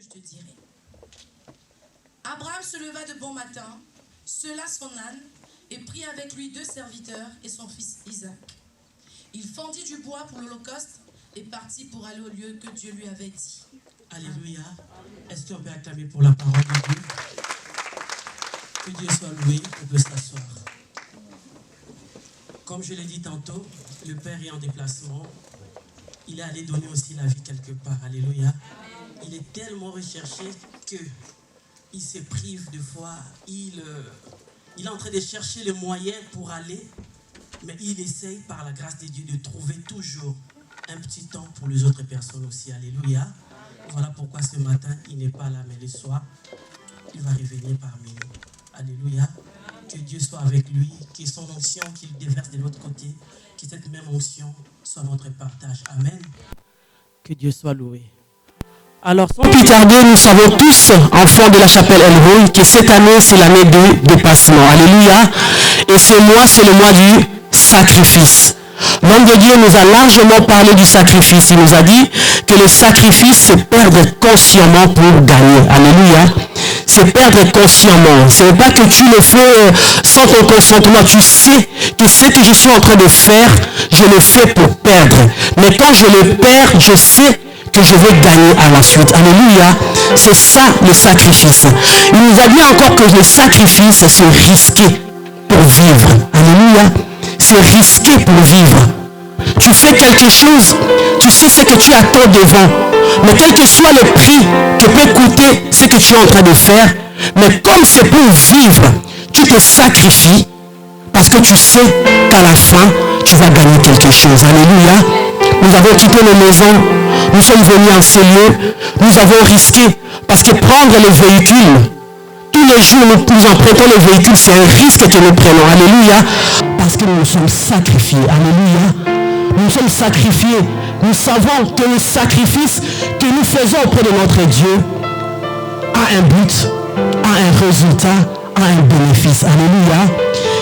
je te dirai. Abraham se leva de bon matin, sella son âne et prit avec lui 2 serviteurs et son fils Isaac. Il fendit du bois pour l'holocauste et partit pour aller au lieu que Dieu lui avait dit. Alléluia. Est-ce qu'on peut acclamer pour la parole de Dieu? Que Dieu soit loué, on peut s'asseoir. Comme je l'ai dit tantôt, le Père est en déplacement. Il est allé donner aussi la vie quelque part. Alléluia. Il est tellement recherché qu'il se prive de fois. Il est en train de chercher le moyen pour aller, mais il essaye par la grâce de Dieu de trouver toujours un petit temps pour les autres personnes aussi. Alléluia. Voilà pourquoi ce matin, il n'est pas là, mais le soir, il va revenir parmi nous. Alléluia. Que Dieu soit avec lui, que son onction qu'il déverse de l'autre côté, que cette même onction soit notre partage. Amen. Que Dieu soit loué. Alors, sans plus tarder, nous savons tous, enfants de la chapelle El-Roi, que cette année, c'est l'année de dépassement. Alléluia. Et ce mois, c'est le mois du sacrifice. L'homme de Dieu nous a largement parlé du sacrifice. Il nous a dit que le sacrifice, c'est perdre consciemment pour gagner. Alléluia. C'est perdre consciemment. Ce n'est pas que tu le fais sans ton consentement. Tu sais que ce que je suis en train de faire, je le fais pour perdre. Mais quand je le perds, je sais que je vais gagner à la suite. Alléluia. C'est ça le sacrifice. Il nous a dit encore que le sacrifice, c'est risquer pour vivre. Alléluia. C'est risquer pour vivre. Tu fais quelque chose, tu sais ce que tu attends devant. Mais quel que soit le prix que peut coûter ce que tu es en train de faire, mais comme c'est pour vivre, tu te sacrifies parce que tu sais qu'à la fin, tu vas gagner quelque chose. Alléluia. Nous avons quitté nos maisons, nous sommes venus en ces lieux, nous avons risqué parce que prendre les véhicules, tous les jours nous empruntons les véhicules, c'est un risque que nous prenons. Alléluia. Parce que nous nous sommes sacrifiés. Alléluia. Nous sommes sacrifiés. Nous savons que le sacrifice que nous faisons auprès de notre Dieu a un but, a un résultat, a un bénéfice. Alléluia.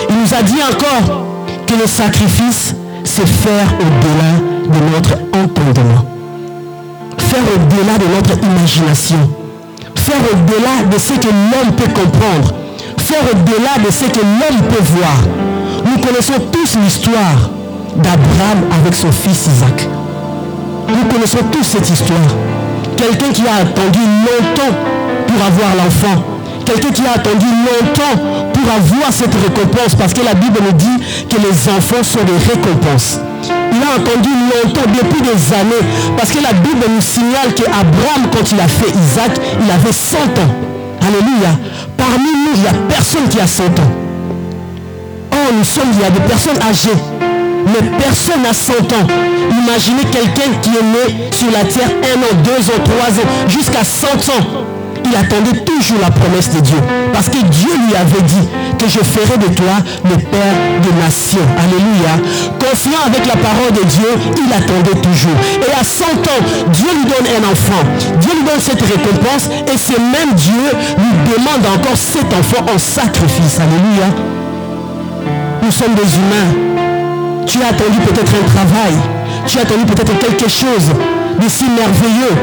Il nous a dit encore que le sacrifice, c'est faire au-delà de notre entendement. Faire au-delà de notre imagination. Faire au-delà de ce que l'homme peut comprendre. Faire au-delà de ce que l'homme peut voir. Nous connaissons tous l'histoire d'Abraham avec son fils Isaac. Nous connaissons tous cette histoire. Quelqu'un qui a attendu longtemps pour avoir l'enfant. Quelqu'un qui a attendu longtemps pour avoir cette récompense. Parce que la Bible nous dit que les enfants sont des récompenses. Il a attendu longtemps, depuis des années. Parce que la Bible nous signale qu'Abraham, quand il a fait Isaac, il avait 100 ans. Alléluia. Parmi nous, il n'y a personne qui a 100 ans. Oh, il y a des personnes âgées. Mais personne n'a 100 ans. Imaginez quelqu'un qui est né sur la terre 1 an, 2 ans, 3 ans, jusqu'à 100 ans. Il attendait toujours la promesse de Dieu. Parce que Dieu lui avait dit que je ferai de toi le Père des nations. Alléluia. Confiant avec la parole de Dieu, il attendait toujours. Et à 100 ans, Dieu lui donne un enfant. Dieu lui donne cette récompense. Et ce même Dieu lui demande encore cet enfant en sacrifice. Alléluia. Nous sommes des humains. Tu as attendu peut-être un travail. Tu as attendu peut-être quelque chose de si merveilleux.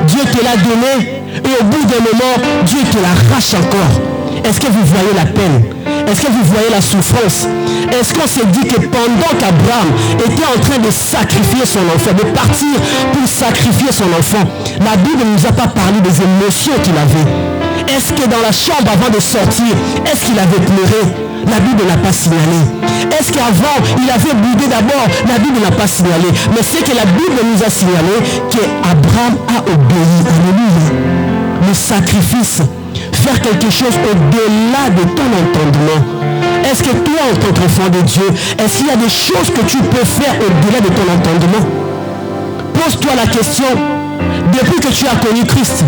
Dieu te l'a donné. Et au bout d'un moment, Dieu te l'arrache encore. Est-ce que vous voyez la peine? Est-ce que vous voyez la souffrance? Est-ce qu'on s'est dit que pendant qu'Abraham était en train de sacrifier son enfant, de partir pour sacrifier son enfant, la Bible ne nous a pas parlé des émotions qu'il avait? Est-ce que dans la chambre avant de sortir, est-ce qu'il avait pleuré? La Bible n'a pas signalé. Est-ce qu'avant, il avait boudé d'abord? La Bible n'a pas signalé. Mais c'est que la Bible nous a signalé qu'Abraham a obéi. Alléluia. Le sacrifice, faire quelque chose au-delà de ton entendement. Est-ce que toi, en tant qu'enfant de Dieu, est-ce qu'il y a des choses que tu peux faire au-delà de ton entendement? Pose-toi la question, depuis que tu as connu Christ,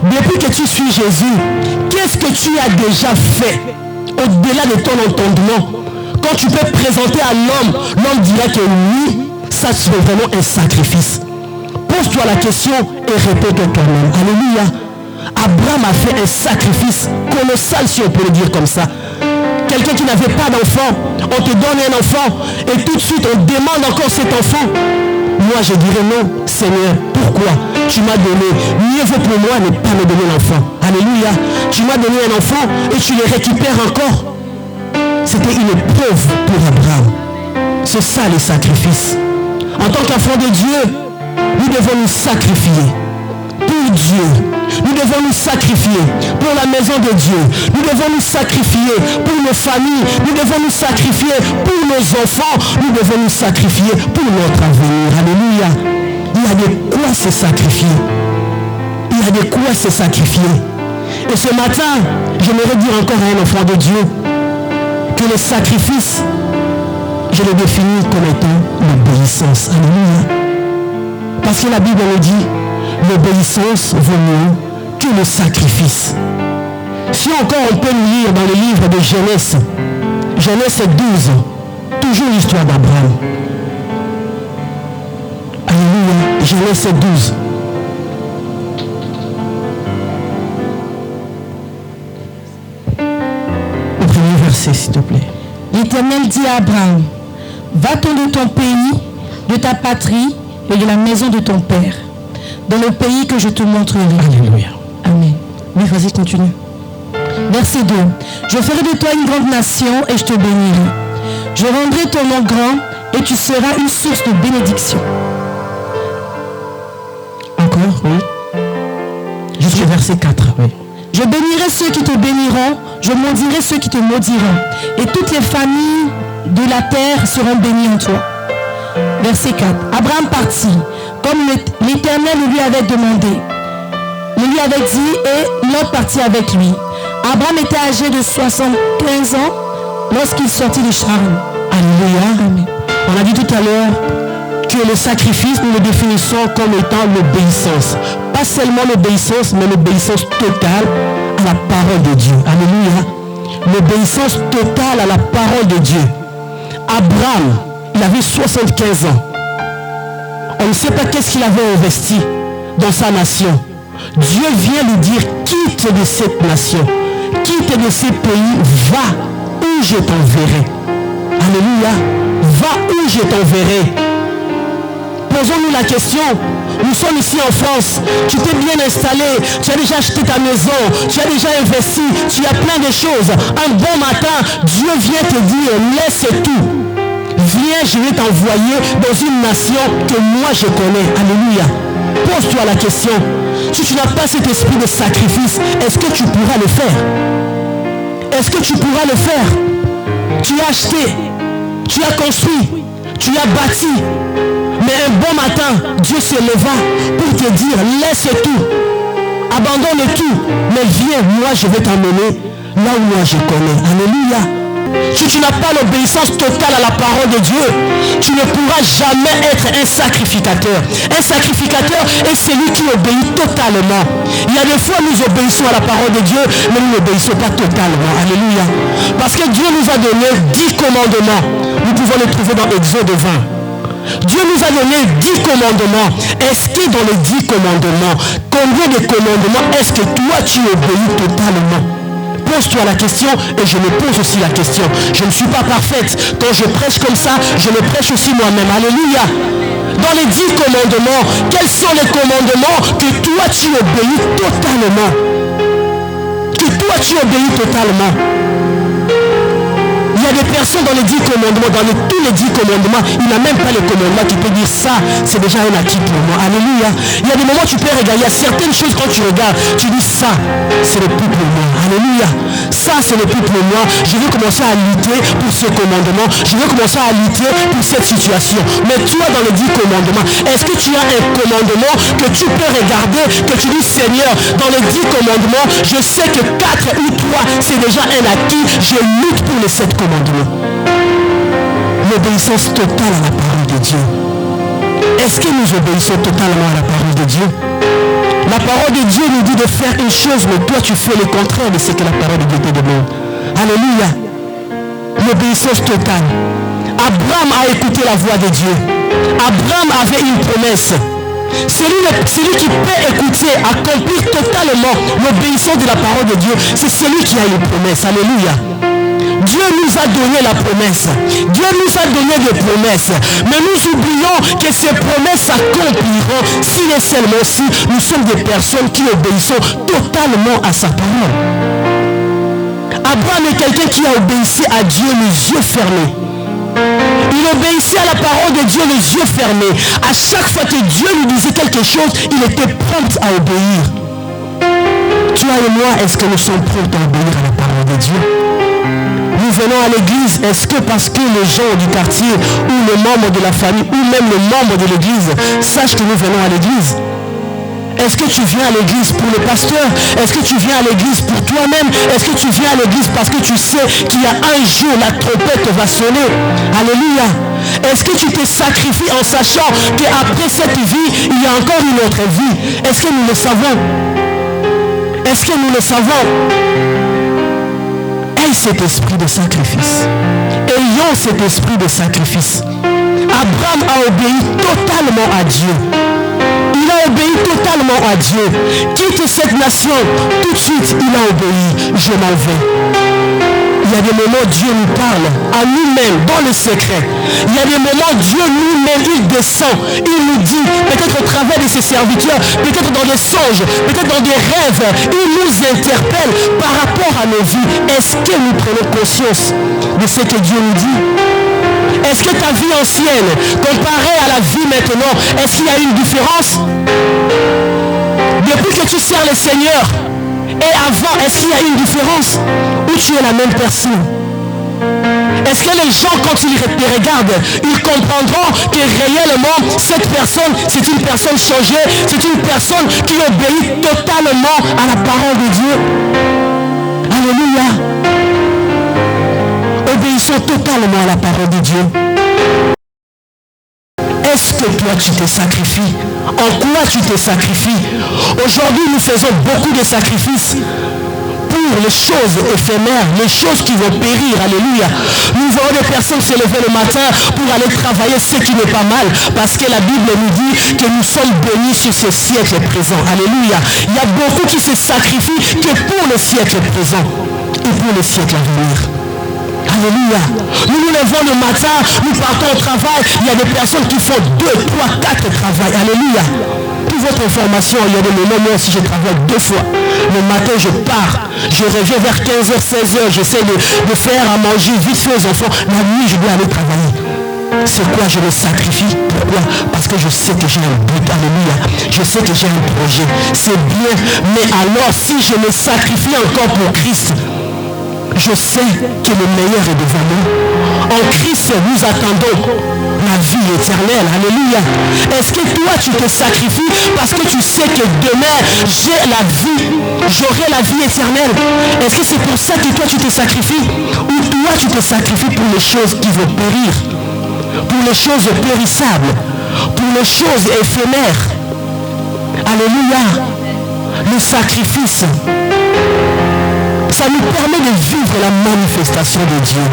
depuis que tu suis Jésus, qu'est-ce que tu as déjà fait au-delà de ton entendement? Quand tu peux présenter à l'homme, l'homme dira que oui, ça c'est vraiment un sacrifice. Pose-toi la question et répète toi-même. Alléluia. Abraham a fait un sacrifice colossal, si on peut le dire comme ça. Quelqu'un qui n'avait pas d'enfant, on te donne un enfant et tout de suite on demande encore cet enfant. Moi je dirais non, Seigneur, pourquoi? tu m'as donné. Mieux vaut pour moi ne pas me donner l'enfant. Alléluia. Tu m'as donné un enfant et tu le récupères encore. C'était une preuve pour Abraham. C'est ça les sacrifices. En tant qu'enfant de Dieu, nous devons nous sacrifier pour Dieu. Nous devons nous sacrifier pour la maison de Dieu. Nous devons nous sacrifier pour nos familles. Nous devons nous sacrifier pour nos enfants. Nous devons nous sacrifier pour notre avenir. Alléluia. Il y a de quoi se sacrifier. Il y a de quoi se sacrifier. Et ce matin, j'aimerais dire encore à un enfant de Dieu que le sacrifice, je le définis comme étant l'obéissance. Alléluia. Parce que la Bible nous dit, l'obéissance vaut mieux que le sacrifice. Si encore on peut lire dans le livre de Genèse, Genèse 12, toujours l'histoire d'Abraham. Alléluia, Genèse 12. Le premier verset, s'il te plaît. L'Éternel dit à Abraham, va-t'en de ton pays, de ta patrie et de la maison de ton père, dans le pays que je te montrerai. Alléluia. Amen. Oui, vas-y, continue. Verset 2. Je ferai de toi une grande nation et je te bénirai. Je rendrai ton nom grand et tu seras une source de bénédiction. Encore, oui. Jusqu'au verset 4, oui. Je bénirai ceux qui te béniront, je maudirai ceux qui te maudiront, et toutes les familles de la terre seront bénies en toi. Verset 4. Abraham partit, comme l'Éternel le lui avait demandé. Le lui avait dit, et Lot partit avec lui. Abraham était âgé de 75 ans lorsqu'il sortit de Charan. Alléluia. Amen. On a dit tout à l'heure que le sacrifice, nous le définissons comme étant l'obéissance. Pas seulement l'obéissance, mais l'obéissance totale à la parole de Dieu. Alléluia. L'obéissance totale à la parole de Dieu. Abraham, il avait 75 ans. On ne sait pas qu'est-ce qu'il avait investi dans sa nation. Dieu vient lui dire, quitte de cette nation, quitte de ces pays, va où je t'enverrai. Alléluia. Va où je t'enverrai. Posons-nous la question. Nous sommes ici en France. Tu t'es bien installé. Tu as déjà acheté ta maison. Tu as déjà investi. Tu as plein de choses. Un bon matin, Dieu vient te dire, laisse tout. Viens, je vais t'envoyer dans une nation que moi je connais. Alléluia. Pose-toi la question. Si tu n'as pas cet esprit de sacrifice, est-ce que tu pourras le faire? Est-ce que tu pourras le faire? Tu as acheté. Tu as construit. Tu as bâti. Mais un bon matin, Dieu se leva pour te dire, laisse tout, abandonne tout, mais viens, moi je vais t'emmener là où moi je connais. Alléluia. Si tu n'as pas l'obéissance totale à la parole de Dieu, tu ne pourras jamais être un sacrificateur. Un sacrificateur est celui qui obéit totalement. Il y a des fois nous obéissons à la parole de Dieu, mais nous n'obéissons pas totalement. Alléluia. Parce que Dieu nous a donné 10 commandements. Nous pouvons les trouver dans Exode 20. Dieu nous a donné 10 commandements. Est-ce que dans les 10 commandements, combien de commandements est-ce que toi tu obéis totalement? Pose-toi la question et je me pose aussi la question. Je ne suis pas parfaite. Quand je prêche comme ça, je le prêche aussi moi-même. Alléluia. Dans les 10 commandements, quels sont les commandements que toi tu obéis totalement? Que toi tu obéis totalement? Il y a des personnes dans les 10 commandements, tous les 10 commandements, il n'a même pas les commandements qui peut dire ça, c'est déjà un acquis pour moi. Alléluia. Il y a des moments où tu peux regarder, il y a certaines choses quand tu regardes, tu dis ça, c'est le plus pour moi. Alléluia. Ça, c'est le plus pour moi. Je vais commencer à lutter pour ce commandement. Je vais commencer à lutter pour cette situation. Mais toi, dans les 10 commandements, est-ce que tu as un commandement que tu peux regarder, que tu dis, Seigneur, dans les 10 commandements, je sais que 4 ou 3, c'est déjà un acquis. Je lutte pour les 7 commandements. L'obéissance totale à la parole de Dieu. Est-ce que nous obéissons totalement à la parole de Dieu? La parole de Dieu nous dit de faire une chose, mais toi tu fais le contraire de ce que la parole de Dieu te demande. Alléluia. L'obéissance totale. Abraham a écouté la voix de Dieu. Abraham avait une promesse. Celui qui peut écouter, accomplir totalement l'obéissance de la parole de Dieu, c'est celui qui a une promesse. Alléluia. Dieu nous a donné la promesse. Dieu nous a donné des promesses. Mais nous oublions que ces promesses s'accompliront si et seulement si nous sommes des personnes qui obéissons totalement à sa parole. Abraham est quelqu'un qui a obéi à Dieu les yeux fermés. Il obéissait à la parole de Dieu les yeux fermés. À chaque fois que Dieu lui disait quelque chose, il était prompt à obéir. Toi et moi, est-ce que nous sommes prêts à obéir à la parole de Dieu? Nous venons à l'église, est-ce que parce que les gens du quartier ou les membres de la famille ou même les membres de l'église sachent que nous venons à l'église? Est-ce que tu viens à l'église pour le pasteur? Est-ce que tu viens à l'église pour toi-même? Est-ce que tu viens à l'église parce que tu sais qu'il y a un jour la trompette va sonner? Alléluia. Est-ce que tu te sacrifies en sachant qu'après cette vie, il y a encore une autre vie? Est-ce que nous le savons? Est-ce que nous le savons? Aie cet esprit de sacrifice. Ayons cet esprit de sacrifice. Abraham a obéi totalement à Dieu. Il a obéi totalement à Dieu. Quitte cette nation. Tout de suite, il a obéi. Je m'en vais. Il y a des moments où Dieu nous parle à nous-mêmes, dans le secret. Il y a des moments où Dieu nous-mêmes, il descend. Il nous dit, peut-être au travers de ses serviteurs, peut-être dans des songes, peut-être dans des rêves, il nous interpelle par rapport à nos vies. Est-ce que nous prenons conscience de ce que Dieu nous dit? Est-ce que ta vie ancienne, comparée à la vie maintenant, est-ce qu'il y a une différence? Depuis que tu sers le Seigneur, et avant, est-ce qu'il y a une différence? Ou tu es la même personne? Est-ce que les gens, quand ils te regardent, ils comprendront que réellement, cette personne, c'est une personne changée, c'est une personne qui obéit totalement à la parole de Dieu? Alléluia. Obéissons totalement à la parole de Dieu. Est-ce que toi tu te sacrifies? En quoi tu te sacrifies? Aujourd'hui nous faisons beaucoup de sacrifices pour les choses éphémères, les choses qui vont périr. Alléluia. Nous voyons des personnes se lever le matin pour aller travailler, ce qui n'est pas mal, parce que la Bible nous dit que nous sommes bénis sur ce siècle présent. Alléluia. Il y a beaucoup qui se sacrifient que pour le siècle présent et pour le siècle à venir. Alléluia. Nous nous levons le matin, nous partons au travail. Il y a des personnes qui font 2, 3, 4 travails. Alléluia. Pour votre information, il y a des moments, moi aussi je travaille 2 fois. Le matin je pars, je reviens vers 15h, 16h, j'essaie de faire à manger vite fait aux enfants. La nuit je dois aller travailler. C'est quoi? Je me sacrifie. Pourquoi? Parce que je sais que j'ai un but. Alléluia. Je sais que j'ai un projet. C'est bien. Mais alors si je me sacrifie encore pour Christ, je sais que le meilleur est devant nous. En Christ, nous attendons la vie éternelle. Alléluia. Est-ce que toi, tu te sacrifies parce que tu sais que demain, j'ai la vie, j'aurai la vie éternelle? Est-ce que c'est pour ça que toi, tu te sacrifies? Ou toi, tu te sacrifies pour les choses qui vont périr? Pour les choses périssables? Pour les choses éphémères? Alléluia. Le sacrifice, ça nous permet de vivre la manifestation de Dieu.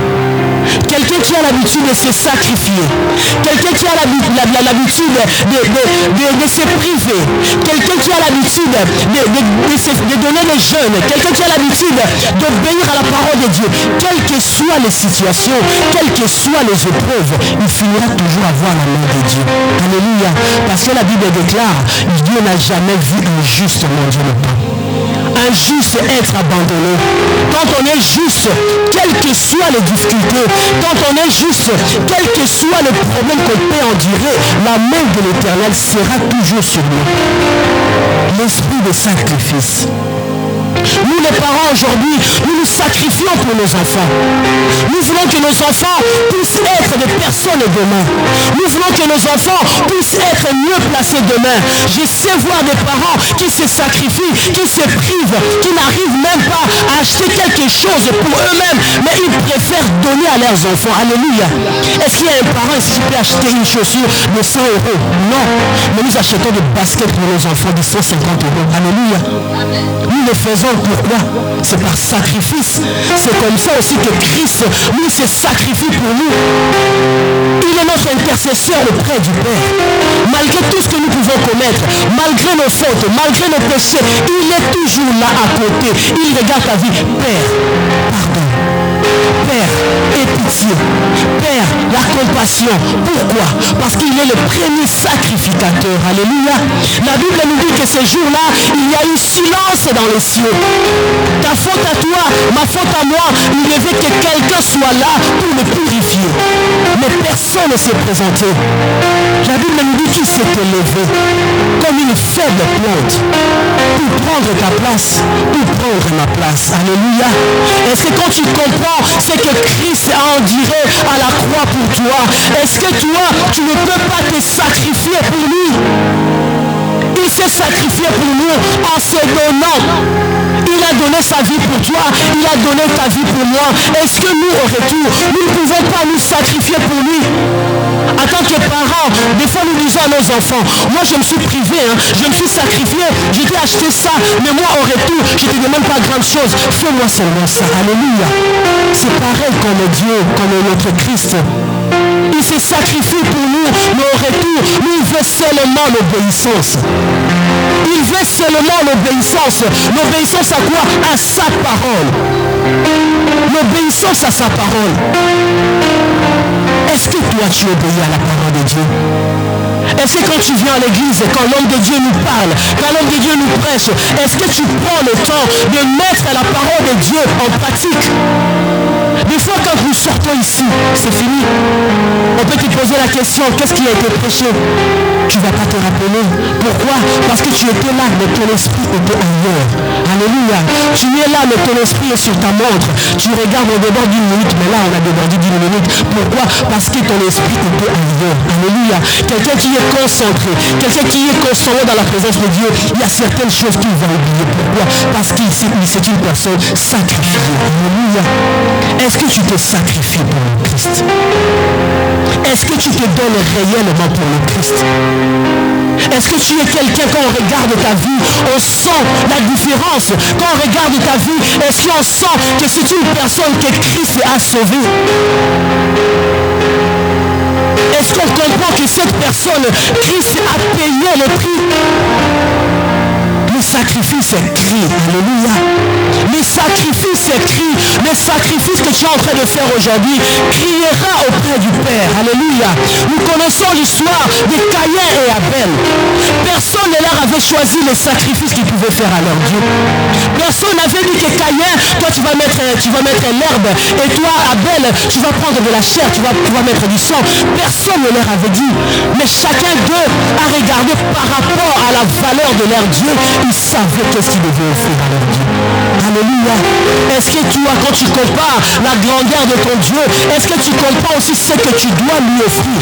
Quelqu'un qui a l'habitude de se sacrifier, quelqu'un qui a l'habitude de se priver, quelqu'un qui a l'habitude de donner les jeûnes, quelqu'un qui a l'habitude d'obéir à la parole de Dieu, quelles que soient les situations, quelles que soient les épreuves, il finira toujours à voir la main de Dieu. Alléluia. Parce que la Bible déclare, Dieu n'a jamais vu un juste mendier le pain. Un juste être abandonné. Quand on est juste, quelles que soient les difficultés, quand on est juste, quel que soit le problème qu'on peut endurer, la main de l'Éternel sera toujours sur nous. L'esprit de sacrifice. Nous les parents aujourd'hui, nous nous sacrifions pour nos enfants. Nous voulons que nos enfants puissent être des personnes demain. Nous voulons que nos enfants puissent être mieux placés demain. Je sais voir des parents qui se sacrifient, qui se privent, qui n'arrivent même pas à acheter quelque chose pour eux-mêmes, mais ils préfèrent donner à leurs enfants. Alléluia. Est-ce qu'il y a un parent ici qui peut acheter une chaussure de 100 €? Non. Mais nous achetons des baskets pour nos enfants de 150 €. Alléluia. Nous le faisons. Pourquoi? C'est par sacrifice. C'est comme ça aussi que Christ, lui, se sacrifie pour nous. Il est notre intercesseur auprès du Père. Malgré tout ce que nous pouvons commettre, malgré nos fautes, malgré nos péchés, il est toujours là à côté. Il regarde ta vie. Père, pardon. Père, aie pitié. Père, la compassion. Pourquoi? Parce qu'il est le premier sacrificateur. Alléluia. La Bible nous dit que ces jours-là, il y a eu silence dans les cieux. Ta faute à toi, ma faute à moi, il devait que quelqu'un soit là pour me purifier. Mais personne ne s'est présenté. La Bible nous dit qu'il s'est élevé comme une faible plante pour prendre ta place, pour prendre ma place. Alléluia. Est-ce que quand tu comprends ce que Christ a enduré à la croix pour toi, est-ce que toi, tu ne peux pas te sacrifier pour lui? Il s'est sacrifié pour nous en se donnant. Il a donné sa vie pour toi, il a donné ta vie pour moi. Est-ce que nous, au retour, nous ne pouvons pas nous sacrifier pour lui? En tant que parents, des fois nous disons à nos enfants, moi je me suis privé, je me suis sacrifié, j'ai dû acheter ça, mais moi au retour, je ne te demande pas grande chose, fais-moi seulement ça. Alléluia. C'est pareil comme Dieu, comme notre Christ. Il s'est sacrifié pour nous, mais au retour, nous il veut seulement l'obéissance. Il veut seulement l'obéissance. L'obéissance à quoi? À sa parole. L'obéissance à sa parole. Est-ce que toi tu obéis à la parole de Dieu? Est-ce que quand tu viens à l'église, quand l'homme de Dieu nous parle, quand l'homme de Dieu nous prêche, est-ce que tu prends le temps de mettre la parole de Dieu en pratique? Des fois quand nous sortons ici, c'est fini. On peut te poser la question, qu'est-ce qui a été prêché? Tu ne vas pas te rappeler. Pourquoi? Parce que tu étais là, mais ton esprit était ailleurs. Alléluia. Tu es là, mais ton esprit est sur ta montre. Tu regardes, on déborde d'une minute, mais là on a débordé d'une minute. Pourquoi? Parce que ton esprit était ailleurs. Alléluia. Quelqu'un qui est concentré, quelqu'un qui est constamment dans la présence de Dieu, il y a certaines choses qu'il va oublier. Pourquoi? Parce qu'il c'est une personne sacrifiée. Alléluia. Est-ce que tu te sacrifies pour le Christ? Est-ce que tu te donnes réellement pour le Christ? Est-ce que tu es quelqu'un, quand on regarde ta vie, on sent la différence? Quand on regarde ta vie, est-ce qu'on sent que c'est une personne que Christ a sauvée? Est-ce qu'on comprend que cette personne, Christ a payé le prix? Le sacrifice est cri. Alléluia. Le sacrifice est cri. Le sacrifice que tu es en train de faire aujourd'hui criera auprès du Père. Alléluia. Nous connaissons l'histoire de Caïn et Abel. Personne ne leur avait choisi le sacrifice qu'ils pouvaient faire à leur Dieu. Personne n'avait dit que Caïn, toi tu vas mettre l'herbe, et toi Abel, tu vas prendre de la chair, tu vas mettre du sang. Personne ne leur avait dit. Mais chacun d'eux a regardé par rapport à la valeur de leur Dieu. Ils savaient qu'est-ce qu'ils devaient offrir à leur Dieu. Alléluia. Est-ce que tu vois, quand tu compares la grandeur de ton Dieu, est-ce que tu comprends aussi ce que tu dois lui offrir?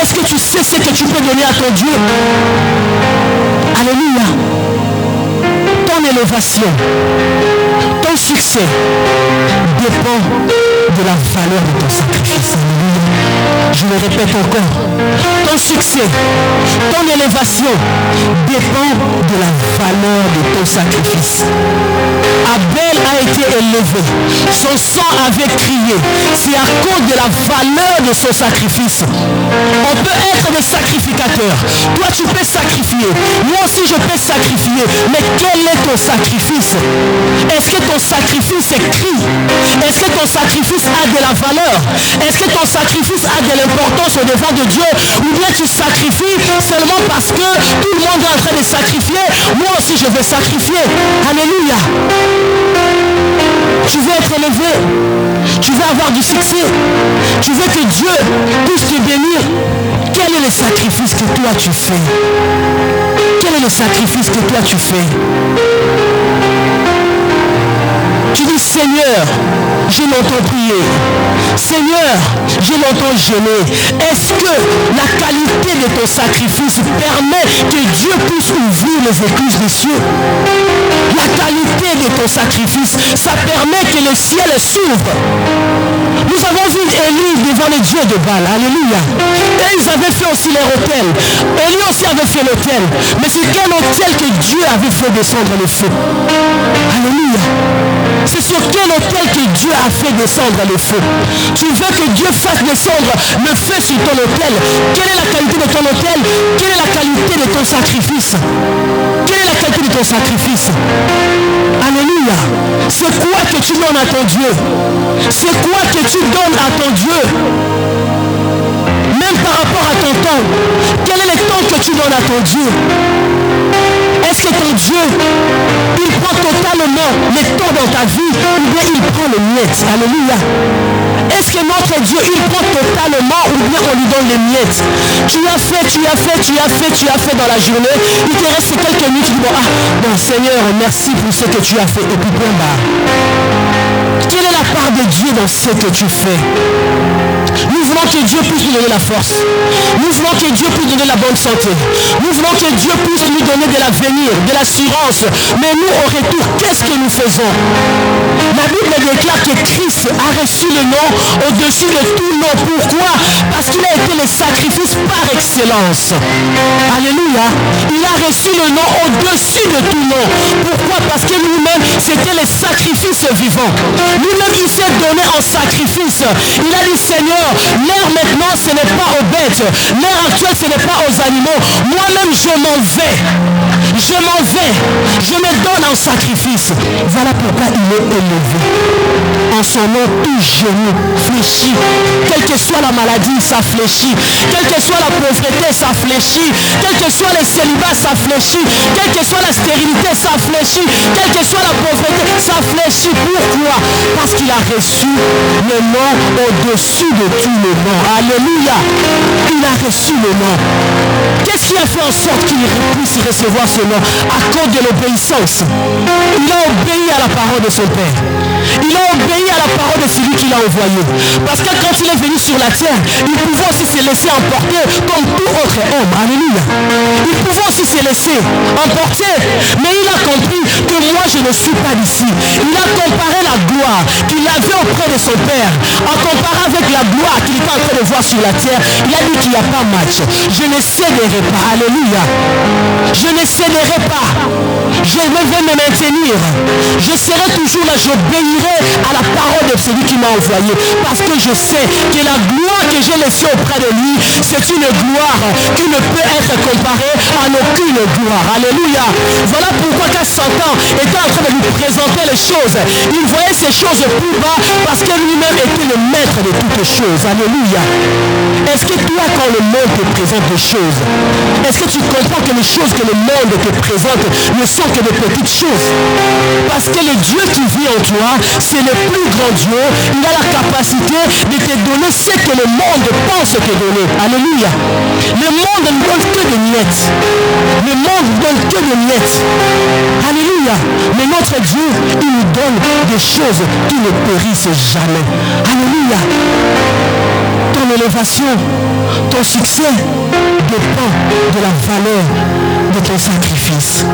Est-ce que tu sais ce que tu peux donner à ton Dieu? Alléluia. Ton élévation, ton succès dépend de la valeur de ton sacrifice. Alléluia. Je le répète encore. Ton succès, ton élévation dépend de la valeur de ton sacrifice. Abel a été élevé. Son sang avait crié. C'est à cause de la valeur de son sacrifice. On peut être des sacrificateurs. Toi, tu peux sacrifier. Moi aussi, je peux sacrifier. Mais quel est ton sacrifice? Est-ce que ton sacrifice est cri? Est-ce que ton sacrifice a de la valeur? Est-ce que ton sacrifice a de l'importance au devant de Dieu? Ou bien tu sacrifies seulement parce que tout le monde est en train de sacrifier? Moi aussi, je veux sacrifier. Alléluia. Tu veux être élevé, tu veux avoir du succès, tu veux que Dieu puisse te bénir. Quel est le sacrifice que toi tu fais? Quel est le sacrifice que toi tu fais? Tu dis, Seigneur, je l'entends prier. Seigneur, je l'entends jeûner. Est-ce que la qualité de ton sacrifice permet que Dieu puisse ouvrir les écluses des cieux? La qualité de ton sacrifice, ça permet que le ciel s'ouvre. Nous avons vu Élie devant les dieux de Baal. Alléluia. Et ils avaient fait aussi leur autel. Élie aussi avait fait l'autel. Mais c'est quel autel que Dieu avait fait descendre le feu? Alléluia. C'est sur quel autel que Dieu a fait descendre le feu? Tu veux que Dieu fasse descendre le feu sur ton autel? Quelle est la qualité de ton autel? Quelle est la qualité de ton sacrifice? Quelle est la qualité de ton sacrifice? Alléluia. C'est quoi que tu donnes à ton Dieu? C'est quoi que tu donnes à ton Dieu? Même par rapport à ton temps. Quel est le temps que tu donnes à ton Dieu? Est-ce que ton Dieu, il prend totalement le temps dans ta vie ou bien il prend le miettes? Alléluia. Est-ce que notre Dieu, il prend totalement ou bien on lui donne les miettes? Tu as fait dans la journée. Il te reste quelques minutes. Tu dis, bon, Seigneur, merci pour ce que tu as fait. Et puis, bon, quelle est la part de Dieu dans ce que tu fais? Nous voulons que Dieu puisse nous donner la force. Nous voulons que Dieu puisse nous donner la bonne santé. Nous voulons que Dieu puisse nous donner de l'avenir, de l'assurance. Mais nous, au retour, qu'est-ce que nous faisons? La Bible déclare que Christ a reçu le nom au-dessus de tout nom. Pourquoi? Parce qu'il a été le sacrifice par excellence. Alléluia. Il a reçu le nom au-dessus de tout nom. Pourquoi? Parce que lui-même, c'était le sacrifice vivant. Lui-même, il s'est donné en sacrifice. Il a dit, Seigneur, l'heure maintenant, ce n'est pas aux bêtes. L'heure actuelle, ce n'est pas aux animaux. Moi-même, je m'en vais. Je m'en vais. Je me donne en sacrifice. Voilà pourquoi il est élevé. En son nom, tout genou fléchit. Quelle que soit la maladie, ça fléchit. Quelle que soit la pauvreté, ça fléchit. Quel que soit le célibat, ça fléchit. Quelle que soit la stérilité, ça fléchit. Quelle que soit la pauvreté, ça fléchit. Pourquoi? Parce qu'il a reçu le nom au-dessus de tous les noms. Alléluia. Il a reçu le nom. Qu'est-ce qui a fait en sorte qu'il puisse recevoir ce nom? À cause de l'obéissance. Il a obéi à la parole de son Père. Il a obéi à la parole de celui qui l'a envoyé. Parce que quand il est venu sur la terre, il pouvait aussi se laisser emporter comme tout autre homme. Alléluia. Il pouvait aussi se laisser emporter. Mais il a compris que moi je ne suis pas d'ici. Il a comparé la gloire qu'il avait auprès de son Père. En comparant avec la gloire qu'il était en train de voir sur la terre, il a dit qu'il n'y a pas match. Je ne céderai pas. Alléluia. Je ne céderai pas. Je vais me maintenir. Je serai toujours là. J'obéirai à la parole de celui qui m'a envoyé. Parce que je sais que la gloire que j'ai laissée auprès de lui, c'est une gloire qui ne peut être comparée à aucune gloire. Alléluia. Voilà pourquoi quand Satan était en train de lui présenter les choses, il voyait ces choses plus bas parce que lui-même était le maître de toutes choses. Alléluia. Est-ce que toi, quand le monde te présente des choses, est-ce que tu comprends que les choses que le monde te présente ne sont que de petites choses? Parce que le Dieu qui vit en toi, c'est le plus grand Dieu. Il a la capacité de te donner ce que le monde pense te donner. Alléluia. Le monde ne donne que des miettes. Le monde ne donne que des miettes. Alléluia. Mais notre Dieu, il nous donne des choses qui ne périssent jamais. Alléluia. Ton élévation, ton succès dépend de la valeur de ton sacrifice.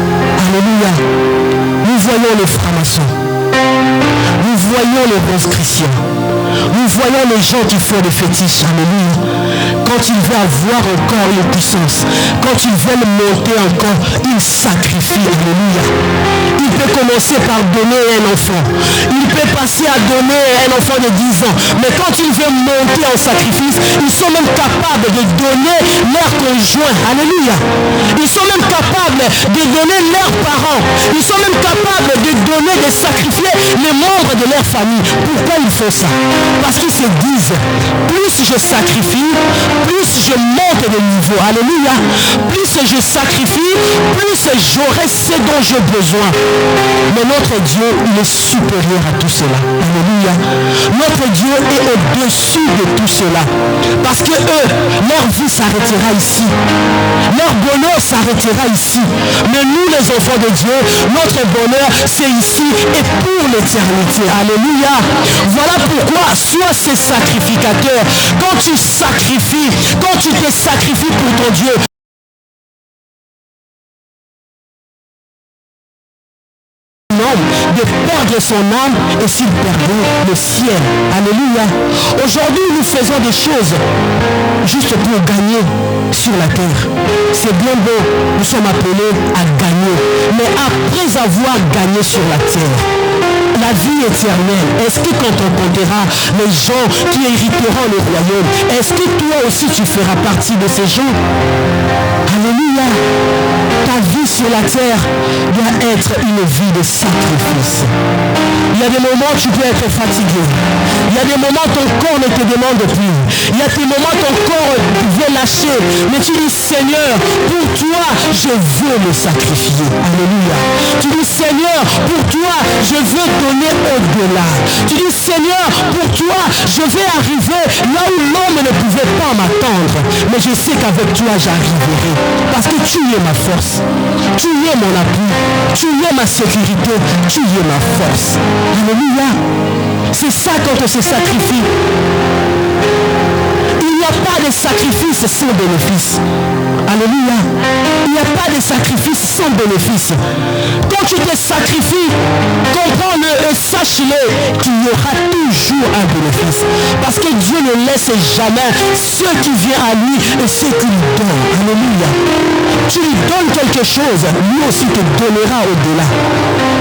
Alléluia. Nous voyons les francs-maçons. Nous voyons les bons chrétiens. Nous voyons les gens qui font des fétiches. Alléluia. Quand ils veulent avoir encore une puissance, quand ils veulent monter encore, ils sacrifient. Alléluia. Il peut commencer par donner un enfant. Il peut passer à donner un enfant de 10 ans. Mais quand ils veulent monter en sacrifice, ils sont même capables de donner leur conjoint. Alléluia. Ils sont même capables de donner leurs parents. Ils sont même capables de donner, de sacrifier les membres de leur famille. Pourquoi ils font ça? Parce qu'ils se disent, plus je sacrifie, plus je monte de niveau. Alléluia. Plus je sacrifie, plus j'aurai ce dont j'ai besoin. Mais notre Dieu, il est supérieur à tout cela. Alléluia. Notre Dieu est au-dessus de tout cela. Parce que eux, leur vie s'arrêtera ici. Leur bonheur s'arrêtera ici. Mais nous, les enfants de Dieu, notre bonheur, c'est ici et pour l'éternité. Alléluia. Voilà pourquoi, sois ce sacrificateur. Quand tu sacrifies, quand tu te sacrifies pour ton Dieu, de perdre son âme et s'il perdait le ciel. Alléluia. Aujourd'hui, nous faisons des choses juste pour gagner sur la terre. C'est bien beau, nous sommes appelés à gagner. Mais après avoir gagné sur la terre, la vie éternelle. Est-ce que quand on comptera les gens qui hériteront le royaume, est-ce que toi aussi tu feras partie de ces gens? Alléluia. Ta vie sur la terre doit être une vie de sacrifice. Il y a des moments où tu peux être fatigué. Il y a des moments où ton corps ne te demande plus. Il y a des moments où ton corps veut lâcher. Mais tu dis, Seigneur, pour toi, je veux me sacrifier. Alléluia. Tu dis, Seigneur, pour toi, je veux donner au-delà. Tu dis, Seigneur, pour toi, je vais arriver là où l'homme ne pouvait pas m'attendre. Mais je sais qu'avec toi, j'arriverai. Parce que tu es ma force. Tu es mon appui. Tu es ma sécurité. Tu es ma force. Alléluia. C'est ça quand on se sacrifie. Il n'y a pas de sacrifice sans bénéfice. Alléluia. Il n'y a pas de sacrifice sans bénéfice. Quand tu te sacrifies, comprends-le et sache-le qu'il y aura toujours un bénéfice. Parce que Dieu ne laisse jamais ceux qui viennent à lui et ceux qui lui donnent. Alléluia. Tu lui donnes quelque chose, lui aussi te donnera au-delà.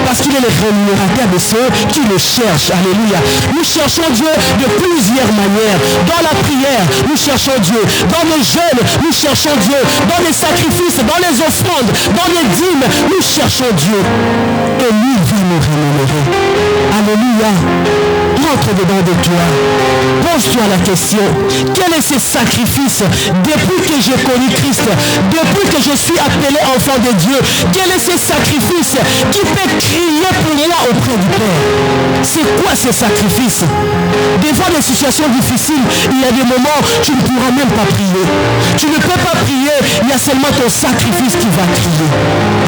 Parce qu'il est le rémunérateur de ceux qui le cherchent. Alléluia. Nous cherchons Dieu de plusieurs manières. Dans la prière, nous cherchons Dieu. Dans le jeûne, nous cherchons Dieu. Dans les sacrifices, dans les offrandes, dans les dîmes, nous cherchons Dieu. Et lui va nous rémunérer. Alléluia. Rentre dedans de toi. Pose-toi la question. Quel est ce sacrifice depuis que j'ai connu Christ, depuis que je suis appelé enfant de Dieu? Quel est ce sacrifice qui peut crier pour moi auprès du Père? C'est quoi ce sacrifice? Devant des situations difficiles, il y a des moments où tu ne pourras même pas prier. Tu ne peux pas prier, il y a seulement ton sacrifice qui va crier.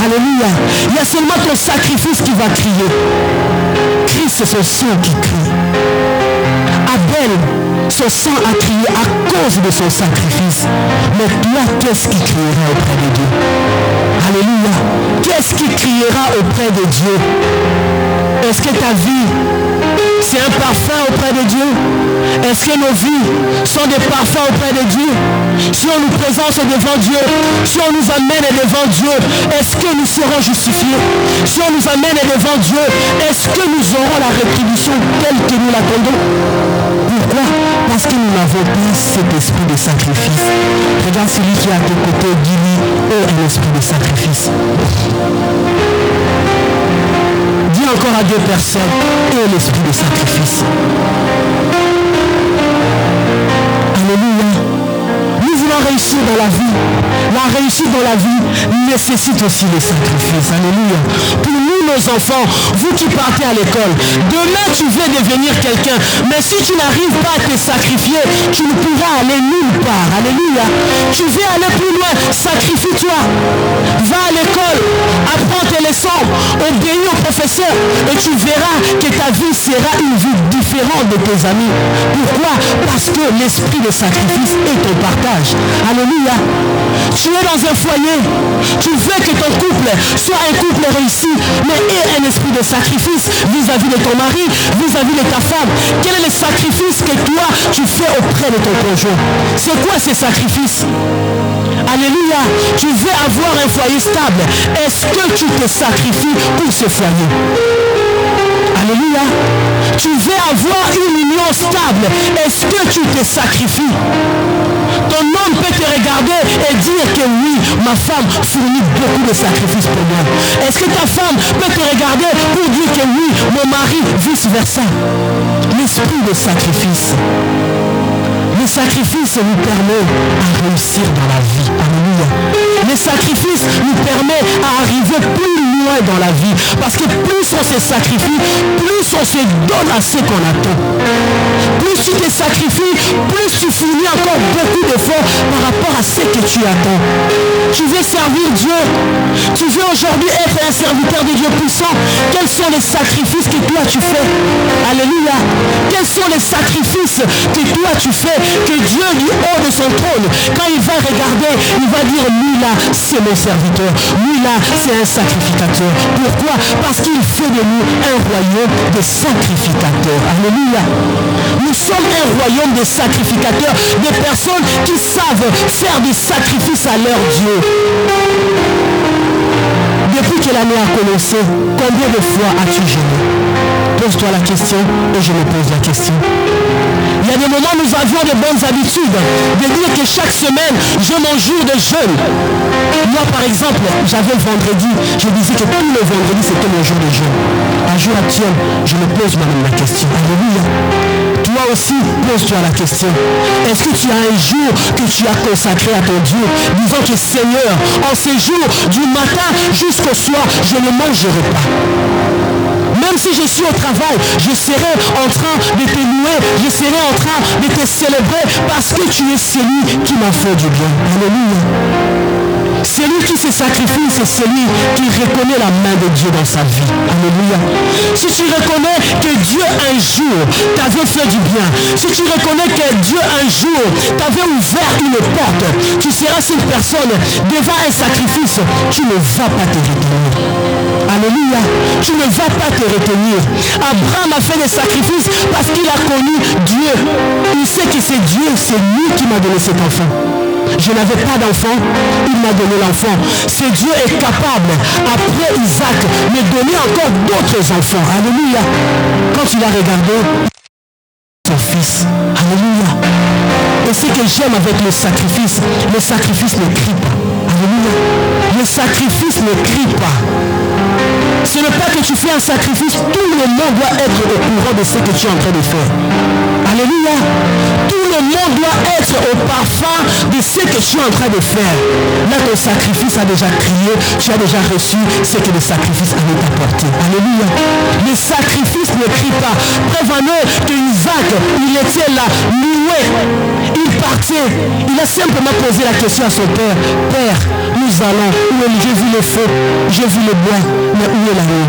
Alléluia. Il y a seulement ton sacrifice qui va crier. Christ, c'est son sang qui crie. Abel, son sang a crié à cause de son sacrifice. Mais toi, qu'est-ce qui criera auprès de Dieu? Alléluia. Qu'est-ce qui criera auprès de Dieu? Est-ce que ta vie, c'est un parfum auprès de Dieu? Est-ce que nos vies sont des parfums auprès de Dieu? Si on nous présente devant Dieu, si on nous amène devant Dieu, est-ce que nous serons justifiés? Si on nous amène devant Dieu, est-ce que nous aurons la rétribution telle que nous l'attendons? Pourquoi? Parce que nous n'avons pas cet esprit de sacrifice. Regarde celui qui est à tes côtés, dis-lui, oh, un esprit de sacrifice. Dis encore à deux personnes, et l'esprit de sacrifice. Alléluia. Nous voulons réussir dans la vie. La réussite dans la vie nécessite aussi les sacrifices. Alléluia. Pour nous, nos enfants, vous qui partez à l'école, demain tu veux devenir quelqu'un, mais si tu n'arrives pas à te sacrifier, tu ne pourras aller nulle part. Alléluia. Tu veux aller plus loin, sacrifie-toi. Va à l'école, apprends tes leçons, obéis au professeur et tu verras que ta vie sera une vie différente de tes amis. Pourquoi? Parce que l'esprit de sacrifice est ton partage. Alléluia. Tu es dans un foyer, tu veux que ton couple soit un couple réussi, mais aie un esprit de sacrifice vis-à-vis de ton mari, vis-à-vis de ta femme. Quel est le sacrifice que toi tu fais auprès de ton conjoint? C'est quoi ces sacrifices? Alléluia. Tu veux avoir un foyer stable. Est-ce que tu te sacrifies pour ce foyer? Alléluia. Tu veux avoir une union stable. Est-ce que tu te sacrifies? Ton homme peut te regarder et dire que oui, ma femme fournit beaucoup de sacrifices pour moi. Est-ce que ta femme peut te regarder pour dire que oui, mon mari, vice versa? L'esprit de sacrifice. Le sacrifice nous permet à réussir dans la vie. Alléluia. Le sacrifice nous permet à arriver plus loin dans la vie. Parce que plus on se sacrifie, plus on se donne à ce qu'on attend. Plus tu te sacrifies, plus tu fournis encore beaucoup d'efforts par rapport à ce que tu attends. Tu veux servir Dieu. Tu veux aujourd'hui être un serviteur de Dieu puissant. Quels sont les sacrifices que toi tu fais? Alléluia. Quels sont les sacrifices que toi tu fais? Que Dieu du haut de son trône, quand il va regarder, il va dire, lui là, c'est mon serviteur. Lui là, c'est un sacrificateur. Pourquoi? Parce qu'il fait de nous un royaume de sacrificateurs. Alléluia. Nous sommes un royaume de sacrificateurs, de personnes qui savent faire des sacrifices à leur Dieu. Depuis que l'année a commencé, combien de fois as-tu jeûné? Pose-toi la question et je me pose la question. Il y a des moments où nous avions de bonnes habitudes de dire que chaque semaine, j'ai mon jour de jeûne. Moi, par exemple, j'avais le vendredi, je disais que tous les vendredis, c'était mon jour de jeûne. À jour actuel, je me pose moi-même la question. Alléluia. Toi aussi, pose-toi la question. Est-ce que tu as un jour que tu as consacré à ton Dieu, disant que Seigneur, en ces jours, du matin jusqu'au soir, je ne mangerai pas. Même si je suis au travail, je serai en train de te louer, je serai en train de te célébrer parce que tu es celui qui m'a fait du bien. Alléluia. Celui qui se sacrifie, c'est celui qui reconnaît la main de Dieu dans sa vie. Alléluia. Si tu reconnais que Dieu un jour t'avait fait du bien, si tu reconnais que Dieu un jour t'avait ouvert une porte, tu seras cette personne devant un sacrifice, tu ne vas pas te retenir. Alléluia. Tu ne vas pas te retenir. Abraham a fait des sacrifices parce qu'il a connu Dieu. Il sait que c'est Dieu, c'est lui qui m'a donné cet enfant. Je n'avais pas d'enfant, il m'a donné l'enfant. Ce Dieu est capable, après Isaac, de me donner encore d'autres enfants. Alléluia. Quand il a regardé son fils, alléluia. Et ce que j'aime avec le sacrifice ne crie pas. Alléluia. Le sacrifice ne crie pas. Ce n'est pas que tu fais un sacrifice, tout le monde doit être au courant de ce que tu es en train de faire. Alléluia. Tout le monde doit être au parfum de ce que tu es en train de faire. Là, ton sacrifice a déjà crié, tu as déjà reçu ce que le sacrifice avait apporté. Alléluia. Le sacrifice ne crie pas. Prévenez que Isaac, il était là, loué. Il partait. Il a simplement posé la question à son père. Père, nous allons. J'ai vu le feu, j'ai vu le bois, mais où est l'agneau?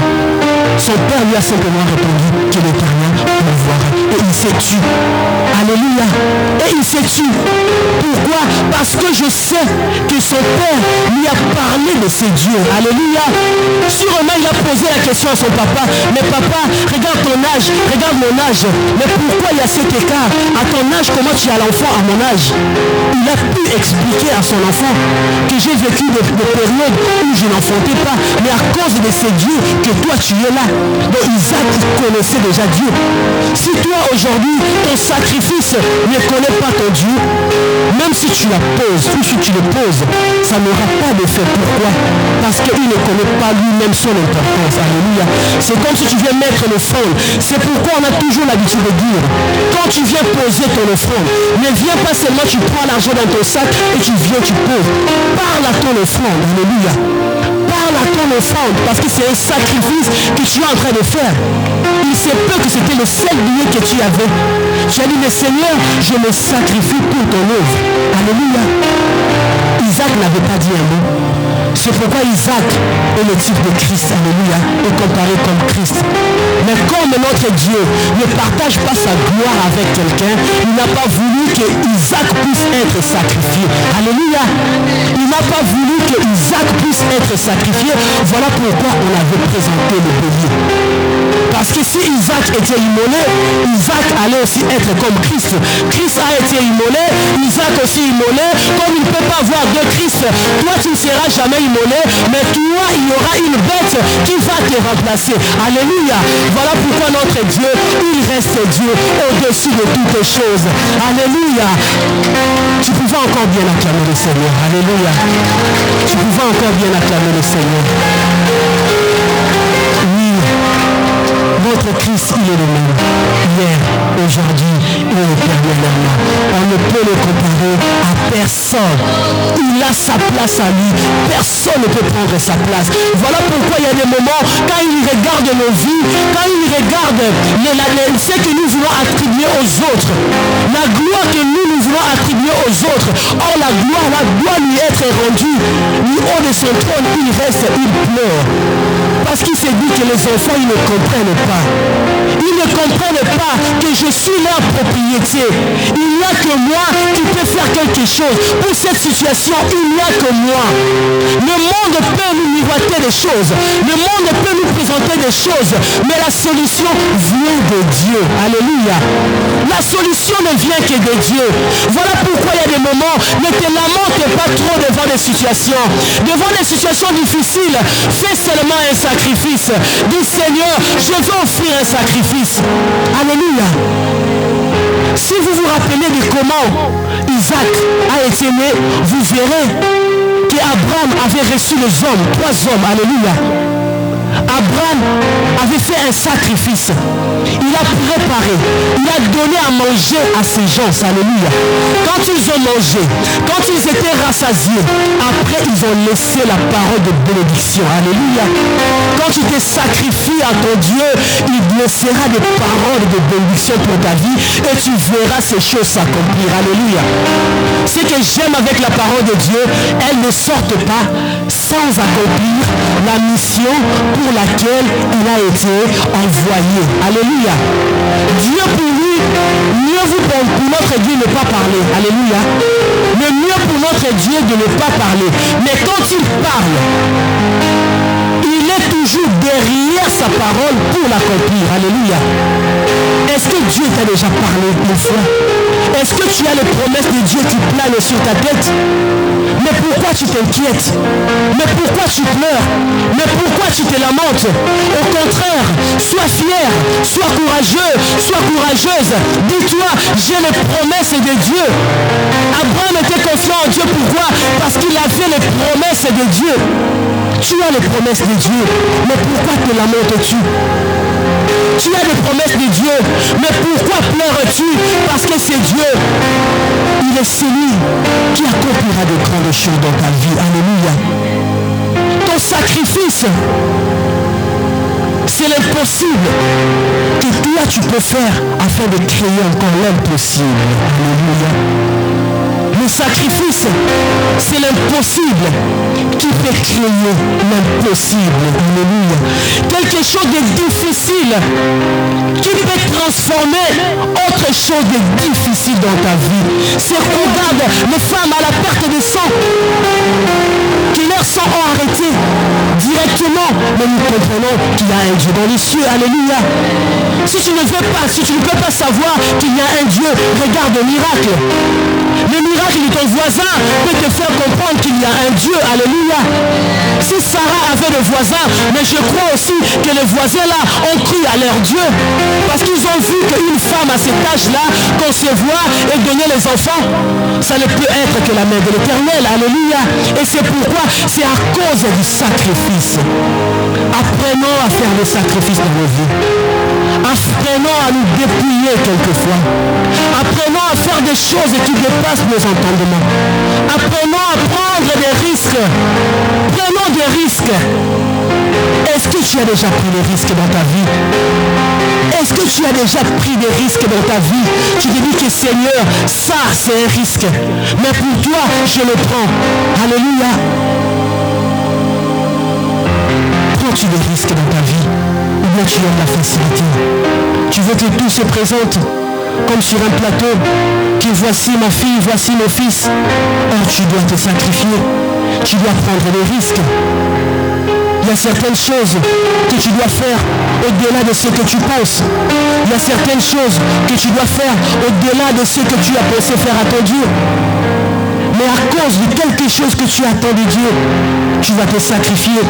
Son père lui a simplement répondu que l'Éternel le verra. Et il s'est tué. Alléluia. Et il s'est tué. Pourquoi? Parce que je sais que son père lui a parlé de ses dieux. Alléluia. Sûrement il a posé la question à son papa. Mais papa, regarde ton âge, regarde mon âge. Mais pourquoi il y a cet écart? À ton âge, comment tu as l'enfant à mon âge? Il a pu expliquer à son enfant que j'ai vécu des périodes où je n'enfantais pas, mais à cause de ces dieux que toi tu es là. Donc Isaac connaissait déjà Dieu. Si toi aujourd'hui ton sacrifice ne connaît pas ton Dieu, même si tu la poses ou si tu le poses, ça n'aura pas d'effet. Pourquoi? Parce qu'il ne connaît pas lui-même son importance. Alléluia. C'est comme si tu viens mettre l'offrande. C'est pourquoi on a toujours l'habitude de dire, quand tu viens poser ton offrande, ne viens pas seulement tu prends l'argent dans ton sac et tu viens tu poses. Parle à ton offrande. Alléluia. Parle à ton offrande parce que c'est un sacrifice que tu es en train de faire. Il se peut que c'était le seul billet que tu avais. Tu as dit, mais Seigneur, je me sacrifie pour ton œuvre. Alléluia. Isaac n'avait pas dit un mot. C'est pourquoi Isaac est le type de Christ. Alléluia. Est comparé comme Christ. Mais comme notre Dieu ne partage pas sa gloire avec quelqu'un, il n'a pas voulu que Isaac puisse être sacrifié. Alléluia. Il n'a pas voulu que Isaac puisse être sacrifié. Voilà pourquoi on avait présenté le bélier. Parce que si Isaac était immolé, Isaac allait aussi être comme Christ. Christ a été immolé, Isaac aussi immolé. Comme il ne peut pas avoir deux Christ, toi tu ne seras jamais immolé, mais toi il y aura une bête qui va te remplacer. Alléluia. Voilà pourquoi notre Dieu, il reste Dieu au-dessus de toutes choses. Alléluia. Tu pouvais encore bien acclamer le Seigneur. Alléluia. Tu pouvais encore bien acclamer le Seigneur. Oui. Notre Christ, il est le même. Hier, aujourd'hui et éternellement. On ne peut le comparer à personne. Il a sa place à lui. Personne ne peut prendre sa place. Voilà pourquoi il y a des moments, quand il regarde nos vies, quand il regarde ce que nous voulons attribuer aux autres, la gloire que nous voulons attribuer aux autres, or la gloire là doit lui être rendue. Du haut de son trône, il reste, il pleure. Parce qu'il s'est dit que les enfants, ils ne comprennent pas. Ils ne comprennent pas que je suis leur propriété. Il n'y a que moi qui peux faire quelque chose. Pour cette situation, il n'y a que moi. Le monde peut nous miroiter des choses. Le monde peut nous présenter des choses. Mais la solution vient de Dieu. Alléluia. La solution ne vient que de Dieu. Voilà pourquoi il y a des moments, ne te lamente pas trop devant des situations. Devant des situations difficiles, fais seulement un sacrifice. Dis Seigneur, je veux offrir un sacrifice. Alléluia. Si vous vous rappelez de comment Isaac a été né, vous verrez qu'Abraham avait reçu les hommes, 3 hommes. Alléluia. Abraham avait fait un sacrifice. Il a préparé, il a donné à manger à ses gens. Alléluia. Quand ils ont mangé, quand ils étaient rassasiés, après ils ont laissé la parole de bénédiction. Alléluia. Quand tu te sacrifies à ton Dieu, il laissera des paroles de bénédiction pour ta vie et tu verras ces choses s'accomplir. Alléluia. Ce que j'aime avec la parole de Dieu, elles ne sortent pas sans accomplir la mission pour laquelle il a été envoyé. Alléluia. Dieu pour lui, mieux vous pour notre Dieu ne pas parler. Alléluia. Le mieux pour notre Dieu de ne pas parler. Mais quand il parle, il est toujours derrière sa parole pour l'accomplir. Alléluia. Est-ce que Dieu t'a déjà parlé une fois? Est-ce que tu as les promesses de Dieu qui planent sur ta tête? Mais pourquoi tu t'inquiètes? Mais pourquoi tu pleures? Mais pourquoi tu te lamentes? Au contraire, sois fier, sois courageux, sois courageuse. Dis-toi, j'ai les promesses de Dieu. Abraham était confiant en Dieu. Pourquoi? Parce qu'il avait les promesses de Dieu. Tu as les promesses de Dieu. Mais pourquoi te lamentes-tu? Tu as les promesses de Dieu. Mais pourquoi pleures-tu? Parce que c'est Dieu. Il est celui qui accomplira de grandes choses dans ta vie. Alléluia. Ton sacrifice, c'est l'impossible que toi tu peux faire afin de créer encore l'impossible. Alléluia. Le sacrifice, c'est l'impossible qui peut créer l'impossible. Alléluia. Quelque chose de difficile qui peut transformer autre chose de difficile dans ta vie. C'est regarde les femmes à la perte de sang qui leur sang ont arrêté directement. Mais nous comprenons qu'il y a un Dieu dans les cieux. Alléluia. Si tu ne peux pas savoir qu'il y a un Dieu, regarde le miracle. Le miracle de ton voisin peut te faire comprendre qu'il y a un Dieu. Alléluia. Si Sarah avait le voisin, mais je crois aussi que les voisins là ont cru à leur Dieu. Parce qu'ils ont vu qu'une femme à cet âge-là concevoir et donner les enfants, ça ne peut être que la main de l'Éternel. Alléluia. Et c'est pourquoi c'est à cause du sacrifice. Apprenons à faire des sacrifices dans nos vies. Apprenons à nous dépouiller quelquefois. Apprenons à faire des choses qui dépassent nos entendements. Apprenons à prendre des risques. Prenons des risques. Est-ce que tu as déjà pris des risques dans ta vie? Est-ce que tu as déjà pris des risques dans ta vie? Tu te dis que Seigneur, ça c'est un risque. Mais pour toi, je le prends. Alléluia. Prends-tu des risques dans ta vie? Ou bien tu aimes la facilité? Tu veux que tout se présente comme sur un plateau, que voici ma fille, voici mon fils. Or tu dois te sacrifier, tu dois prendre des risques. Il y a certaines choses que tu dois faire au-delà de ce que tu penses. Il y a certaines choses que tu dois faire au-delà de ce que tu as pensé faire à ton Dieu. Mais à cause de quelque chose que tu attends de Dieu, tu vas te sacrifier.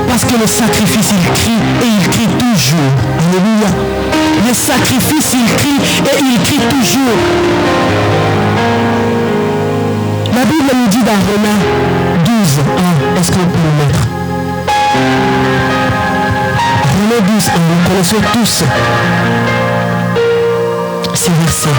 Parce que le sacrifice, il crie et il crie toujours. Alléluia. Le sacrifice, il crie et il crie toujours. La Bible nous dit dans Romains 12, 1. Est-ce qu'on peut le mettre? Romains 12, 1. Nous connaissons tous ces versets.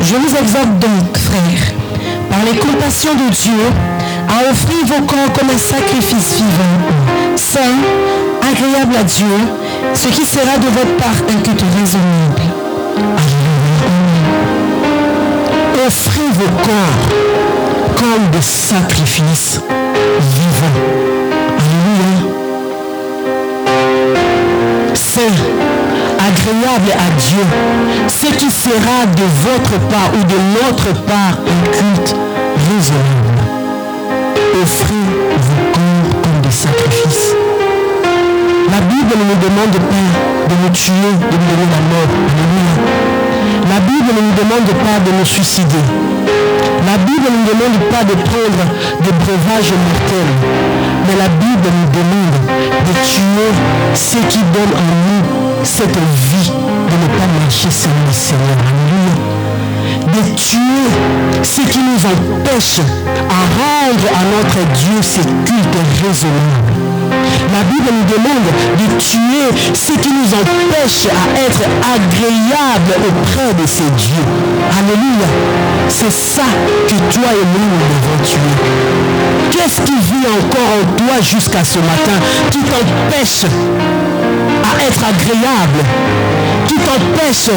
Je vous exhorte donc, frères, par les compassions de Dieu, à offrir vos corps comme un sacrifice vivant, saint, agréable à Dieu, Ce qui sera de votre part un culte raisonnable. Offrez vos corps comme des sacrifices vivants. Alléluia. Saint, agréable à Dieu, ce qui sera de votre part ou de notre part un culte raisonnable. Offrez vos corps comme des sacrifices. La Bible ne nous demande pas de nous tuer, de nous donner la mort. Alléluia. La Bible ne nous demande pas de nous suicider. La Bible ne nous demande pas de prendre des breuvages mortels. Mais la Bible nous demande de tuer ce qui donne en nous cette vie de ne pas marcher selon le Seigneur. Alléluia. De tuer ce qui nous empêche à rendre à notre Dieu ces cultes raisonnables. La Bible nous demande de tuer ce qui nous empêche à être agréable auprès de ces dieux. Alléluia. C'est ça que toi et moi nous devons tuer. Qu'est-ce qui vit encore en toi jusqu'à ce matin qui t'empêche à être agréable, qui t'empêche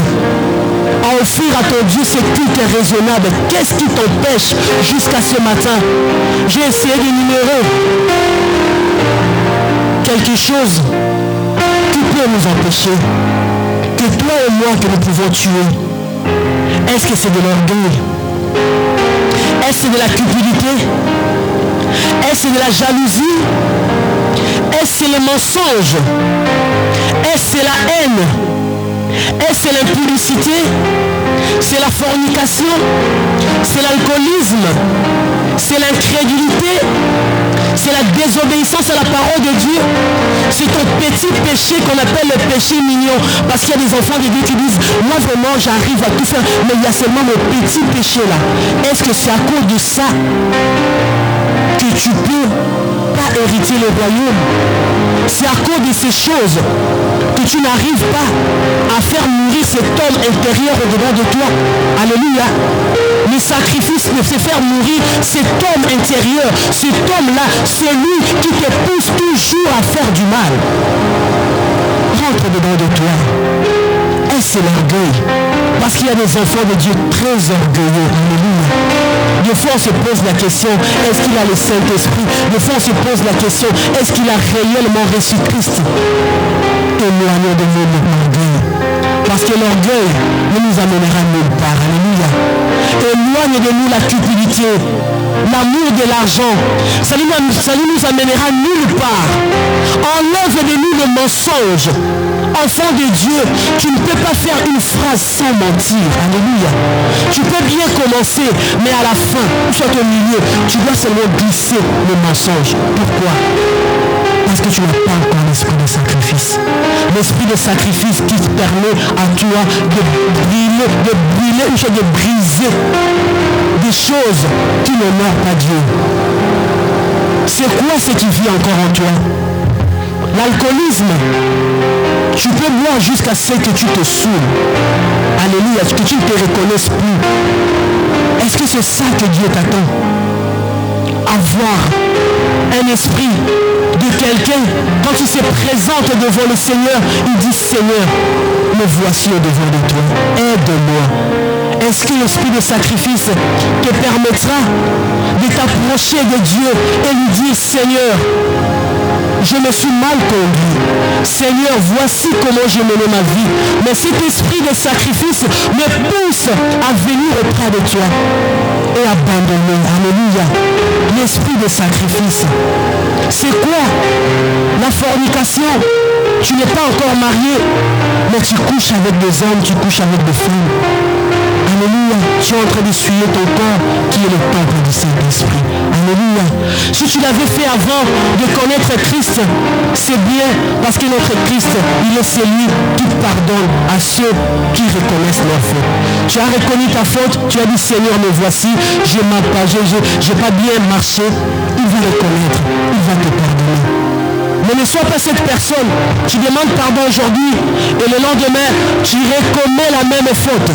à offrir à ton Dieu ces cultes raisonnables? Qu'est-ce qui t'empêche jusqu'à ce matin? J'ai essayé d'énumérer quelque chose qui peut nous empêcher, que toi et moi que nous pouvons tuer. Est-ce que c'est de l'orgueil? Est-ce que c'est de la cupidité? Est-ce que c'est de la jalousie? Est-ce que c'est le mensonge? Est-ce que c'est la haine? Est-ce que c'est l'impudicité? C'est la fornication? C'est l'alcoolisme? C'est l'incrédulité? C'est la désobéissance à la parole de Dieu? C'est ton petit péché qu'on appelle le péché mignon. Parce qu'il y a des enfants de Dieu qui disent, moi vraiment j'arrive à tout faire, mais il y a seulement mon petit péché là. Est-ce que c'est à cause de ça que tu peux pas hériter le royaume? C'est à cause de ces choses que tu n'arrives pas à faire mourir cet homme intérieur au-dedans de toi. Alléluia. Le sacrifice, c'est faire mourir cet homme intérieur, cet homme-là, celui qui te pousse toujours à faire du mal. Rentre dedans de toi. Et c'est l'orgueil. Parce qu'il y a des enfants de Dieu très orgueilleux. Alléluia. Des fois on se pose la question, est-ce qu'il a le Saint-Esprit? Des fois on se pose la question, est-ce qu'il a réellement reçu Christ? Éloignons de nous l'orgueil. Parce que l'orgueil ne nous amènera nulle part. Alléluia. Éloigne de nous la cupidité, l'amour de l'argent. Ça ne nous amènera nulle part. Enlève de nous le mensonge. Enfant de Dieu, tu ne peux pas faire une phrase sans mentir. Alléluia. Tu peux bien commencer, mais à la fin, ou soit au milieu, tu dois seulement glisser le mensonge. Pourquoi? Parce que tu n'as pas encore l'esprit de sacrifice. L'esprit de sacrifice qui te permet à toi de brûler ou de briser des choses qui n'honorent pas Dieu. C'est quoi ce qui vit encore en toi? L'alcoolisme. Tu peux boire jusqu'à ce que tu te saoules. Alléluia, que tu ne te reconnaisses plus. Est-ce que c'est ça que Dieu t'attend? Avoir un esprit de quelqu'un, quand il se présente devant le Seigneur, il dit, Seigneur, me voici au-devant de toi, aide-moi. Est-ce que l'esprit de sacrifice te permettra de t'approcher de Dieu et lui dire, Seigneur, je me suis mal conduit. Seigneur, voici comment j'ai mené ma vie. Mais cet esprit de sacrifice me pousse à venir auprès de toi et abandonner. Alléluia. L'esprit de sacrifice. C'est quoi? La fornication. Tu n'es pas encore marié, mais tu couches avec des hommes, tu couches avec des femmes. Alléluia. Tu es en train d'essuyer ton corps qui est le temple du Saint-Esprit. Alléluia. Si tu l'avais fait avant de connaître Christ, c'est bien parce que notre Christ, il est celui qui pardonne à ceux qui reconnaissent leur faute. Tu as reconnu ta faute, tu as dit Seigneur, me voici, je n'ai pas bien marché. Il va reconnaître, il va te pardonner. Mais ne sois pas cette personne. Tu demandes pardon aujourd'hui et le lendemain, tu recommets la même faute.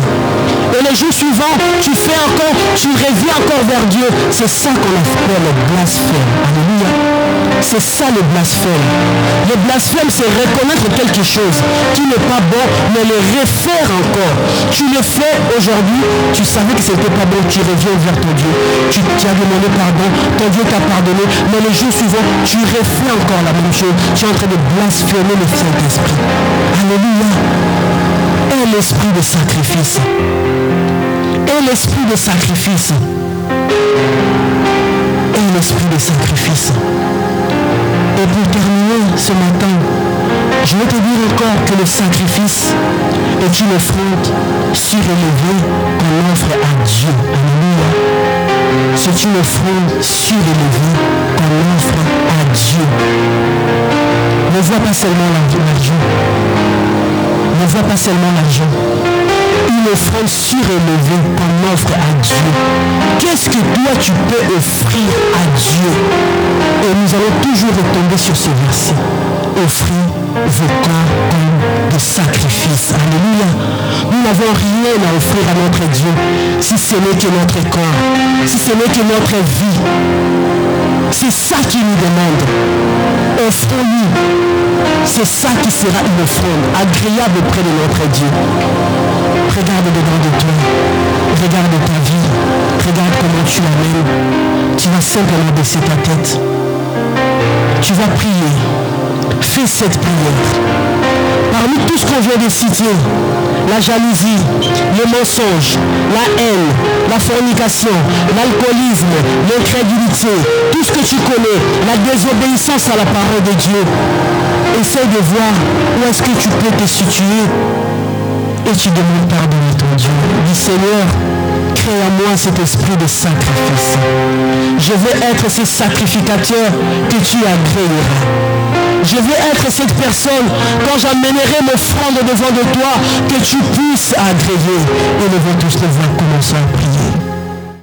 Et les jours suivants, tu reviens encore vers Dieu. C'est ça qu'on appelle le blasphème. Alléluia. C'est ça le blasphème. Le blasphème, c'est reconnaître quelque chose qui n'est pas bon, mais le refaire encore. Tu le fais aujourd'hui, tu savais que ce n'était pas bon, tu reviens vers ton Dieu. Tu as demandé pardon, ton Dieu t'a pardonné, mais le jour suivant, tu refais encore la même chose. Tu es en train de blasphémer le Saint-Esprit. Alléluia. Et l'esprit de sacrifice. Et l'esprit de sacrifice. Et l'esprit de sacrifice. Et pour terminer ce matin, je vais te dire encore que le sacrifice est une offrande surélevée qu'on offre à Dieu. Alléluia. C'est une offrande surélevée qu'on offre à Dieu. Ne vois pas seulement l'argent. Ne vois pas seulement l'argent. Une offrande surélevée qu'on offre à Dieu. Qu'est-ce que toi tu peux offrir à Dieu? Et nous allons toujours retomber sur ce verset. Offrir vos corps comme des sacrifices. Alléluia. Nous n'avons rien à offrir à notre Dieu si ce n'est que notre corps, si ce n'est que notre vie. C'est ça qu'il nous demande. Offrons-lui. C'est ça qui sera une offrande agréable auprès de notre Dieu. Regarde dedans de toi. Regarde ta vie. Regarde comment tu l'amènes. Tu vas simplement baisser ta tête. Tu vas prier. Fais cette prière. Parmi tout ce qu'on vient de citer, la jalousie, le mensonge, la haine, la fornication, l'alcoolisme, l'incrédulité, tout ce que tu connais, la désobéissance à la parole de Dieu, essaye de voir où est-ce que tu peux te situer et tu demandes pardon à ton Dieu. Dis Seigneur, crée en moi cet esprit de sacrifice. Je veux être ce sacrificateur que tu agréeras. Je veux être cette personne, quand j'amènerai mon offrande devant de toi, que tu puisses agréer. Et nous vont tous les voir commencer à prier.